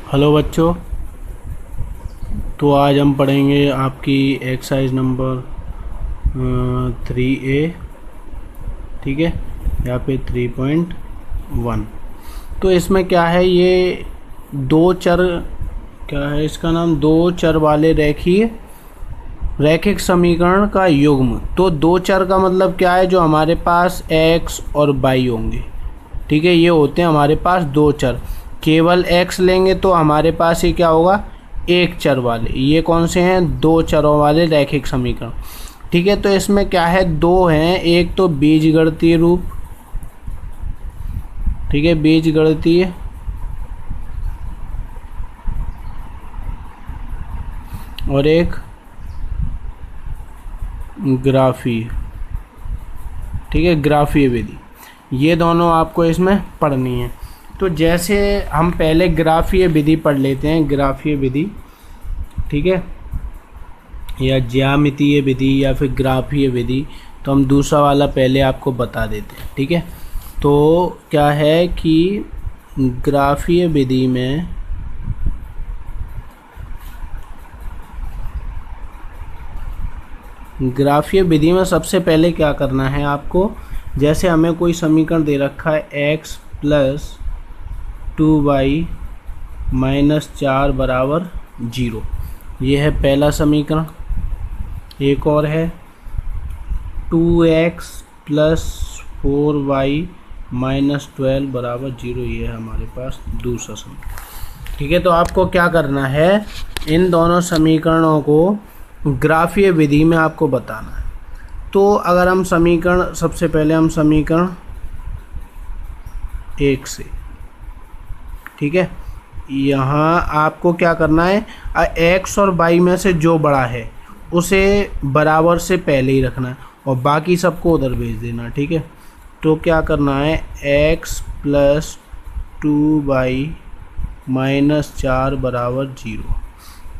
Hello बच्चों। तो आज हम पढ़ेंगे आपकी एक्सरसाइज नंबर 3A। ठीक है, यहाँ पे 3.1। तो इसमें क्या है, ये दो चर, क्या है इसका नाम, दो चर वाले रैखिक समीकरण का युग्म। तो दो चर का मतलब क्या है, जो हमारे पास x और y होंगे। ठीक है, ये होते हैं हमारे पास दो चर। केवल x लेंगे तो हमारे पास ये क्या होगा, एक चर वाले। ये कौन से हैं, दो चरों वाले रैखिक समीकरण। ठीक है, तो इसमें क्या है, दो हैं। एक तो बीजगणितीय रूप, ठीक है, बीजगणितीय, और एक ग्राफीय। ठीक है, ग्राफीय विधि। ये दोनों आपको इसमें पढ़नी है। तो जैसे हम पहले ग्राफीय विधि पढ़ लेते हैं, ग्राफीय विधि, ठीक है, या ज्यामितीय विधि या फिर ग्राफीय विधि। तो हम दूसरा वाला पहले आपको बता देते हैं। ठीक है, तो क्या है कि ग्राफीय विधि में सबसे पहले क्या करना है आपको, जैसे हमें कोई समीकरण दे रखा है x + 2y - 4 = 0। ये है पहला समीकरण। एक और है 2x + 4y - 12 = 0। ये है हमारे पास दूसरा समीकरण। ठीक है, तो आपको क्या करना है, इन दोनों समीकरणों को ग्राफीय विधि में आपको बताना है। तो अगर हम समीकरण, सबसे पहले हम समीकरण 1 से, ठीक है, यहाँ आपको क्या करना है, x और y में से जो बड़ा है उसे बराबर से पहले ही रखना है और बाकी सबको उधर भेज देना। ठीक है, तो क्या करना है, x + 2y - 4 = 0।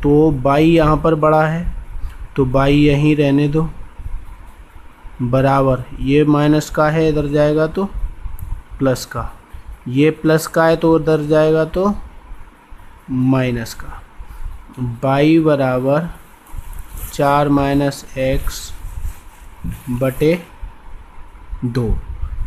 तो y यहाँ पर बड़ा है तो y यहीं रहने दो, बराबर, ये माइनस का है इधर जाएगा तो प्लस का, ये प्लस का है तो उधर जाएगा तो माइनस का। y बराबर 4 - x बटे 2।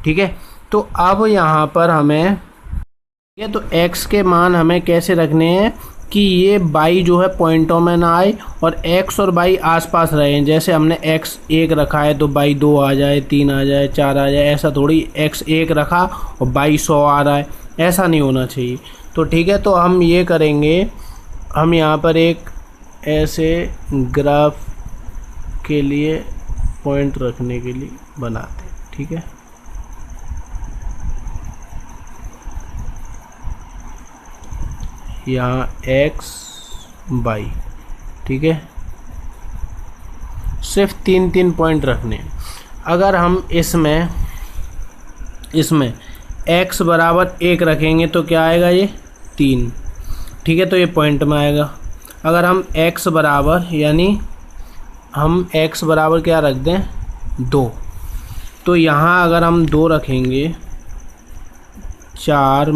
ठीक है, तो अब यहाँ पर हमें, ठीक है, तो x के मान हमें कैसे रखने हैं कि ये y जो है पॉइंटों में ना आए और x और y आसपास रहें। जैसे हमने x 1 रखा है तो y 2 आ जाए, 3 आ जाए, 4 आ जाए, ऐसा थोड़ी x 1 रखा और y 100 आ रहा है, ऐसा नहीं होना चाहिए। तो ठीक है, तो हम ये करेंगे, हम यहाँ पर एक ऐसे ग्राफ के लिए पॉइंट रखने के लिए बनाते हैं। ठीक है, यहाँ x y, ठीक है, सिर्फ 3 पॉइंट रखने हैं। अगर हम इसमें x बराबर 1 रखेंगे तो क्या आएगा, ये 3। ठीक है, तो ये पॉइंट में आएगा। अगर हम x बराबर, यानी हम x बराबर क्या रख दें, 2, तो यहाँ अगर हम 2 रखेंगे, 4 -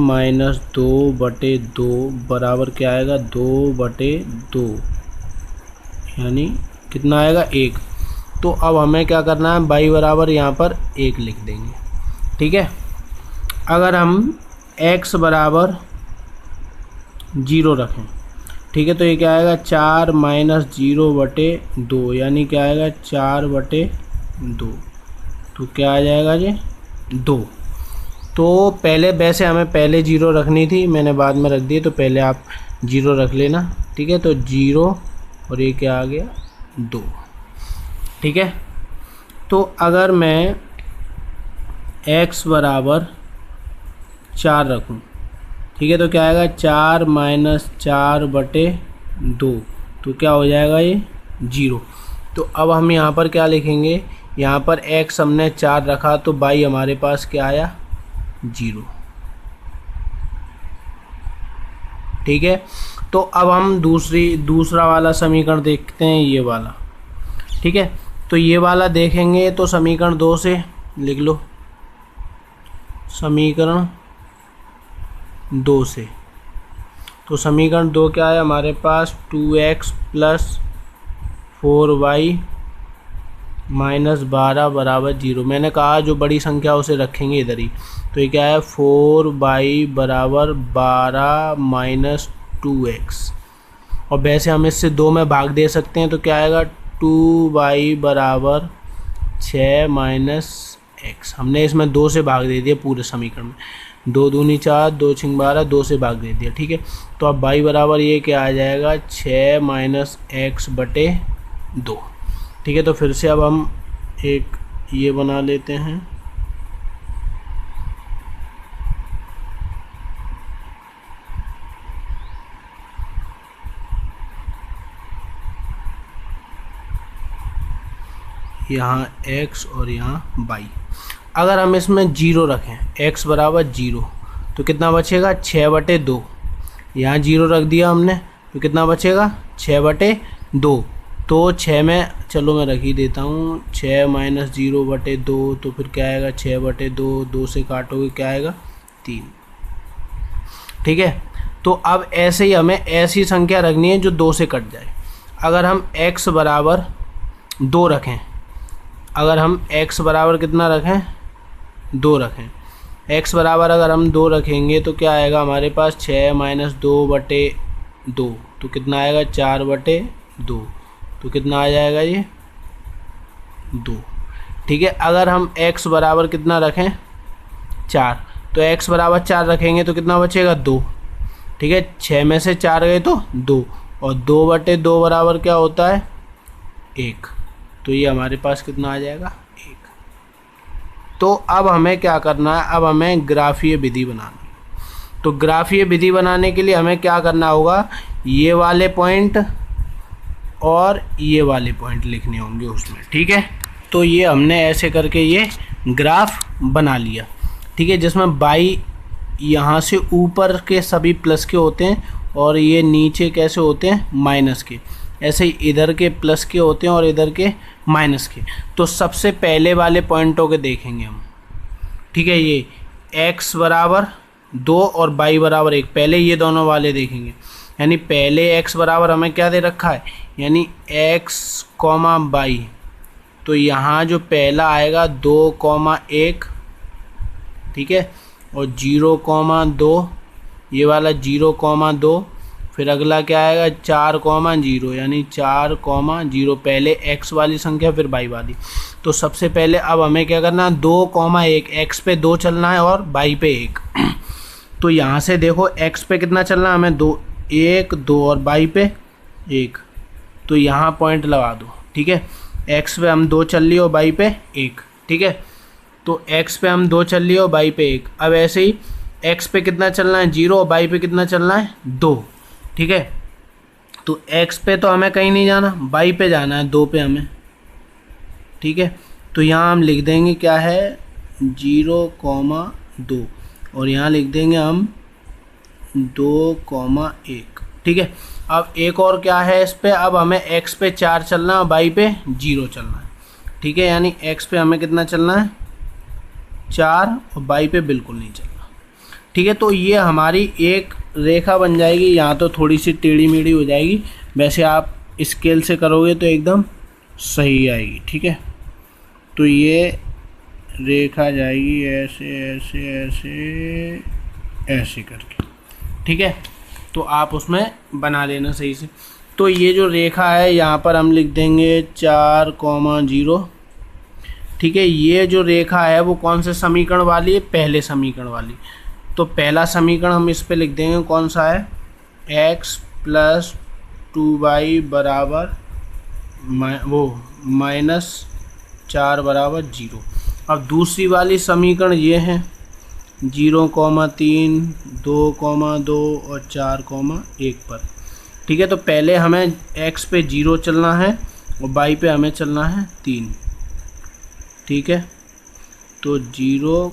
2 बटे 2 बराबर क्या आएगा, 2 बटे 2, यानी कितना आएगा, 1। तो अब हमें क्या करना है, y बराबर यहाँ पर 1 लिख देंगे। ठीक है, अगर हम x बराबर 0 रखें, ठीक है, तो ये क्या आएगा, 4 - 0 बटे 2, यानी क्या आएगा, 4 बटे 2। तो क्या आ जाएगा ये, 2। तो पहले, वैसे हमें पहले 0 रखनी थी, मैंने बाद में रख दी, तो पहले आप 0 रख लेना। ठीक है, तो 0 और ये क्या आ गया, 2। ठीक है, तो अगर मैं x बराबर 4 रखूं, ठीक है, तो क्या आएगा, 4 - 4 बटे 2, तो क्या हो जाएगा, ये 0। तो अब हम यहाँ पर क्या लिखेंगे, यहाँ पर x हमने 4 रखा तो y हमारे पास क्या आया, 0। ठीक है, तो अब हम दूसरा वाला समीकरण देखते हैं, ये वाला। ठीक है, तो ये वाला देखेंगे तो समीकरण 2 से लिख लो, समीकरण 2 से। तो समीकरण 2 क्या है हमारे पास, 2x प्लस 4y माइनस 12 बराबर 0। मैंने कहा जो बड़ी संख्या उसे रखेंगे इधर ही। तो ये क्या है, 4y बराबर 12 माइनस 2x। और वैसे हम इससे 2 में भाग दे सकते हैं, तो क्या आएगा, 2y बराबर 6 माइनस x। हमने इसमें 2 से भाग दे दिया पूरे समीकरण में, 2 दूनी 4, 2 छिंग 12, 2 से भाग दे दिया। ठीक है, तो अब y बराबर ये क्या आ जाएगा, 6 माइनस x बटे 2। ठीक है, तो फिर से अब हम एक ये बना लेते हैं, यहाँ x और यहाँ y। अगर हम इसमें 0 रखें, x बराबर 0, तो कितना बचेगा, 6 बटे 2। यहाँ 0 रख दिया हमने, तो कितना बचेगा, 6 बटे 2। तो 6 में, चलो मैं रख ही देता हूँ, 6 माइनस 0 बटे 2, तो फिर क्या आएगा, 6 बटे 2, 2 से काटोगे क्या आएगा, 3। ठीक है, तो अब ऐसे ही हमें ऐसी संख्या रखनी है जो 2 से कट जाए। अगर हम x बराबर 2 रखें, अगर हम x बराबर कितना रखें, 2 रखें, x बराबर अगर हम 2 रखेंगे तो क्या आएगा हमारे पास, 6 माइनस 2 बटे 2, तो कितना आएगा, 4 बटे 2, तो कितना आ जाएगा ये, 2। ठीक है, अगर हम x बराबर कितना रखें, 4, तो x बराबर 4 रखेंगे तो कितना बचेगा, 2। ठीक है, 6 में से 4 गए तो 2, और 2 बटे 2 बराबर क्या होता है, 1। तो ये हमारे पास कितना आ जाएगा, 1। तो अब हमें क्या करना है, अब हमें ग्राफीय विधि बनानी है। तो ग्राफीय विधि बनाने के लिए हमें क्या करना होगा, ये वाले पॉइंट और ये वाले पॉइंट लिखने होंगे उसमें। ठीक है, तो ये हमने ऐसे करके ये ग्राफ बना लिया। ठीक है, जिसमें y यहाँ से ऊपर के सभी प्लस के होते हैं और ये नीचे कैसे होते हैं, माइनस के। ऐसे ही इधर के प्लस के होते हैं और इधर के माइनस के। तो सबसे पहले वाले पॉइंटों के देखेंगे हम। ठीक है, ये x बराबर 2 और y बराबर 1, पहले ये दोनों वाले देखेंगे। यानी पहले x बराबर हमें क्या दे रखा है, यानी x, y। तो यहाँ जो पहला आएगा 2, 1, ठीक है, और 0, 2, ये वाला 0, 2। फिर अगला क्या आएगा, 4, 0, यानी 4, 0, पहले x वाली संख्या फिर y वाली। तो सबसे पहले अब हमें क्या करना है, 2, 1, x पे 2 चलना है और y पे 1। तो यहाँ से देखो x पे कितना चलना है हमें, 2, 1, 2 और y पे 1। तो यहाँ पॉइंट लगा दो। ठीक है, x पे हम 2 चल लिए और y पे 1। ठीक है, तो x पे हम 2 चल लिए और y पे 1। अब ऐसे ही x पे कितना चलना है, 0, और y पे कितना चलना है, 2। ठीक है, तो x पे तो हमें कहीं नहीं जाना, y पे जाना है, 2 पे हमें। ठीक है, तो यहाँ हम लिख देंगे क्या है, 0, 2, और यहाँ लिख देंगे हम 2, 1। ठीक है, अब एक और क्या है इस पे, अब हमें x पे 4 चलना है, y पे 0 चलना है। ठीक है, यानी x पे हमें कितना चलना है, 4, और y पे बिल्कुल नहीं चलना। ठीक है, तो ये हमारी एक रेखा बन जाएगी। यहाँ तो थोड़ी सी टेढ़ी मेढ़ी हो जाएगी, वैसे आप स्केल से करोगे तो एकदम सही आएगी। ठीक है, तो ये रेखा जाएगी ऐसे ऐसे ऐसे ऐसे करके। ठीक है, तो आप उसमें बना लेना सही से। तो ये जो रेखा है यहाँ पर हम लिख देंगे 4, 0। ठीक है, ये जो रेखा है वो कौन से समीकरण वाली है, पहले समीकरण वाली। तो पहला समीकरण हम इस पे लिख देंगे, कौन सा है, x प्लस 2y बराबर -4 बराबर 0। अब दूसरी वाली समीकरण ये है 0, 3, 2, 2 और 4, 1 पर। ठीक है, तो पहले हमें x पे 0 चलना है और y पे हमें चलना है 3। ठीक है, तो 0,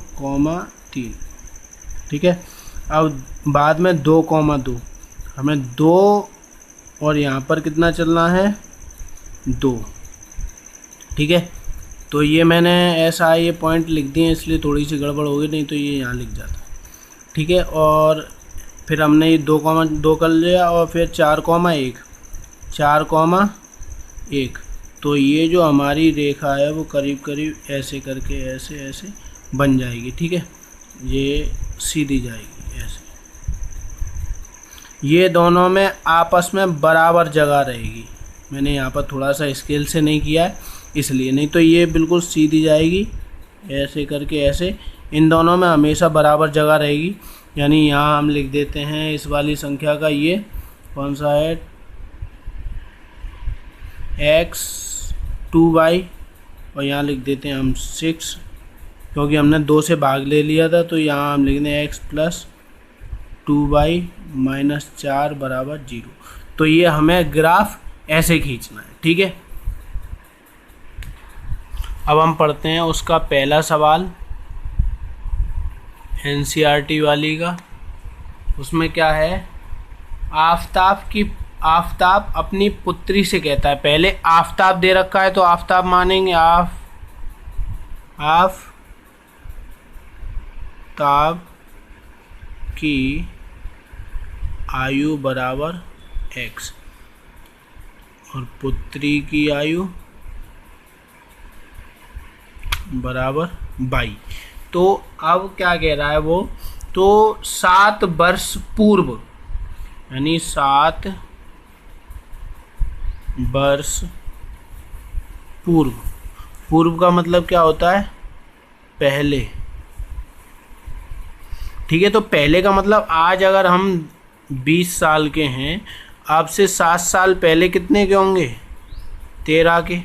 3। ठीक है, अब बाद में 2, 2 हमें 2 और यहाँ पर कितना चलना है, 2। ठीक है, तो ये मैंने ऐसा ये पॉइंट लिख दिए इसलिए थोड़ी सी गड़बड़ हो गई, नहीं तो ये यहाँ लिख जाता। ठीक है, और फिर हमने ये 2,2 कर लिया और फिर 4,1 4,1। तो ये जो हमारी रेखा है वो करीब करीब ऐसे करके ऐसे ऐसे बन जाएगी। ठीक है, ये सीधी जाएगी ऐसे। ये दोनों में आपस में बराबर जगह रहेगी। मैंने यहाँ पर थोड़ा सा स्केल से नहीं किया है इसलिए, नहीं तो ये बिल्कुल सीधी जाएगी ऐसे करके ऐसे। इन दोनों में हमेशा बराबर जगह रहेगी। यानी यहाँ हम लिख देते हैं इस वाली संख्या का ये कौन सा है x 2y, और यहाँ लिख देते हैं हम 6, क्योंकि हमने 2 से भाग ले लिया था। तो यहाँ हम लिख दें x प्लस 2y माइनस 4 बराबर 0। तो ये हमें ग्राफ ऐसे खींचना है। ठीक है, अब हम पढ़ते हैं उसका पहला सवाल NCERT वाली का। उसमें क्या है, आफताब अपनी पुत्री से कहता है, पहले आफताब दे रखा है तो आफताब मानेंगे, आफताब की आयु बराबर x और पुत्री की आयु बराबर y। तो अब क्या कह रहा है वो, तो 7 वर्ष पूर्व, यानी 7 वर्ष पूर्व का मतलब क्या होता है, पहले। ठीक है, तो पहले का मतलब आज अगर हम 20 साल के हैं, अब से 7 साल पहले कितने के होंगे, 13 के।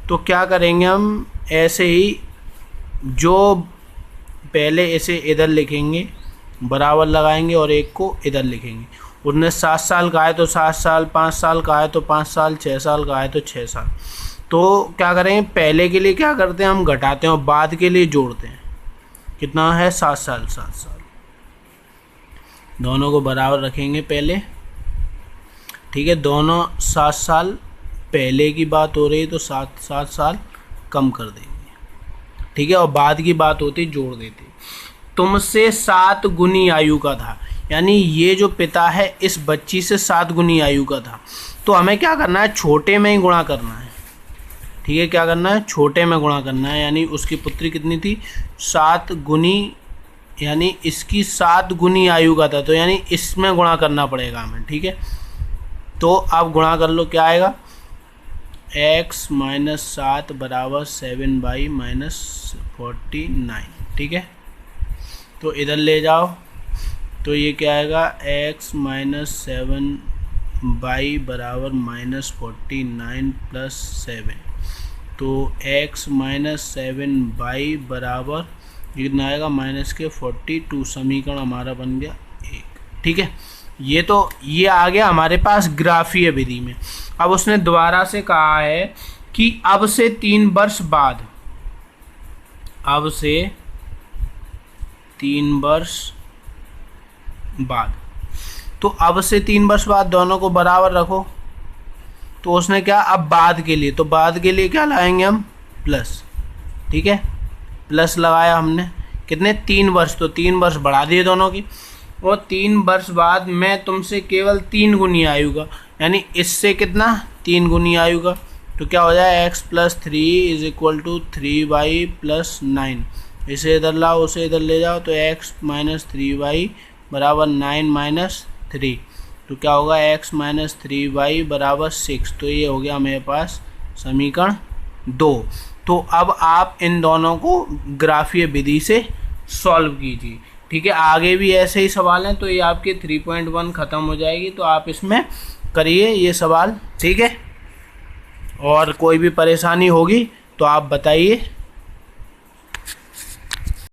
तो क्या करेंगे हम, ऐसे ही जो पहले इसे इधर लिखेंगे, बराबर लगाएंगे और एक को इधर लिखेंगे। उसने 7 साल का है तो 7 साल, 5 साल का है तो 5 साल, 6 साल का है तो 6 साल। तो क्या करेंगे, पहले के लिए क्या करते हैं हम घटाते हैं और बाद के लिए जोड़ते हैं। कितना है, 7 साल 7 साल। दोनों को बराबर रखेंगे पहले। ठीक है, दोनों 7 साल पहले की बात हो रही है तो 7 साल कम कर देंगे। ठीक है, और बाद की बात होती जोड़ देते। तुमसे 7 गुनी आयु का था, यानी ये जो पिता है इस बच्ची से 7 गुनी आयु का था। तो हमें क्या करना है, छोटे में ही गुणा करना है। ठीक है, क्या करना है, छोटे में गुणा करना है। यानी उसकी पुत्री कितनी थी, 7 गुनी, यानी इसकी 7 गुनी आयु का था, तो यानी इसमें गुणा करना पड़ेगा हमें। ठीक है, तो आप गुणा कर लो, क्या आएगा, x माइनस 7 बराबर 7y माइनस 49। ठीक है, तो इधर ले जाओ तो ये क्या आएगा, x माइनस 7y बराबर माइनस 49 प्लस 7। तो x माइनस 7y बराबर कितना आएगा, माइनस के 42। समीकरण हमारा बन गया 1। ठीक है, ये आ गया हमारे पास ग्राफीय विधि में। अब उसने दोबारा से कहा है कि अब से 3 वर्ष बाद, अब से 3 वर्ष बाद, तो अब से 3 वर्ष बाद दोनों को बराबर रखो। तो उसने क्या, अब बाद के लिए, तो बाद के लिए क्या लाएंगे हम, प्लस। ठीक है, प्लस लगाया हमने, कितने, 3 वर्ष, तो 3 वर्ष बढ़ा दिए दोनों की। और 3 वर्ष बाद मैं तुमसे केवल 3 गुनी आयु का, यानी इससे कितना, 3 गुनी आयु का। तो क्या हो जाए, x plus 3 is equal to 3y plus 9। इसे इधर लाओ, उसे इधर ले जाओ, तो x माइनस 3y बराबर 9 माइनस 3। तो क्या होगा, x माइनस 3y बराबर 6। तो ये हो गया मेरे पास समीकरण 2। तो अब आप इन दोनों को ग्राफीय विधि से सॉल्व कीजिए। ठीक है, आगे भी ऐसे ही सवाल हैं, तो ये आपके 3.1 ख़त्म हो जाएगी। तो आप इसमें करिए ये सवाल। ठीक है, और कोई भी परेशानी होगी तो आप बताइए।